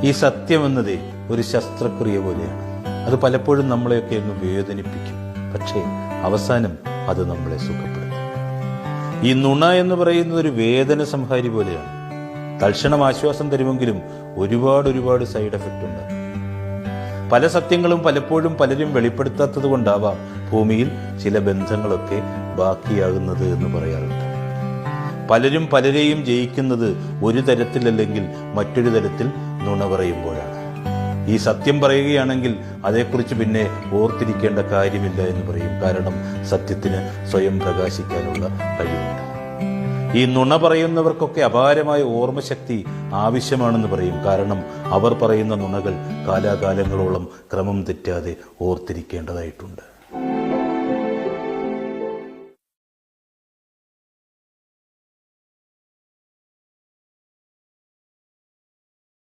ഈ സത്യം എന്നതേ ഒരു ശസ്ത്രക്രിയ പോലെയാണ്. അത് പലപ്പോഴും നമ്മളെയൊക്കെ ഒന്ന് വേദനിപ്പിക്കും, പക്ഷേ അവസാനം അത് നമ്മളെ സുഖപ്പെടുത്തും. ഈ നുണ എന്ന് പറയുന്നത് ഒരു വേദന സംഹാരി പോലെയാണ്. തൽക്ഷണം ആശ്വാസം തരുമെങ്കിലും ഒരുപാട് സൈഡ് എഫക്റ്റ് ഉണ്ട്. പല സത്യങ്ങളും പലപ്പോഴും പലരും വെളിപ്പെടുത്താത്തത് കൊണ്ടാവാം ഭൂമിയിൽ ചില ബന്ധങ്ങളൊക്കെ ബാക്കിയാകുന്നത് എന്ന് പറയാറുണ്ട്. പലരും പലരെയും ജയിക്കുന്നത് ഒരു തരത്തിലല്ലെങ്കിൽ മറ്റൊരു തരത്തിൽ നുണ പറയുമ്പോഴാണ്. ഈ സത്യം പറയുകയാണെങ്കിൽ അതേക്കുറിച്ച് പിന്നെ ഓർത്തിരിക്കേണ്ട കാര്യമില്ല എന്ന് പറയും. കാരണം സത്യത്തിന് സ്വയം പ്രകാശിക്കാനുള്ള കഴിവുണ്ട്. ഈ നുണ പറയുന്നവർക്കൊക്കെ അപാരമായ ഓർമ്മശക്തി ആവശ്യമാണെന്ന് പറയും. കാരണം അവർ പറയുന്ന നുണകൾ കാലാകാലങ്ങളോളം ക്രമം തെറ്റാതെ ഓർത്തിരിക്കേണ്ടതായിട്ടുണ്ട്.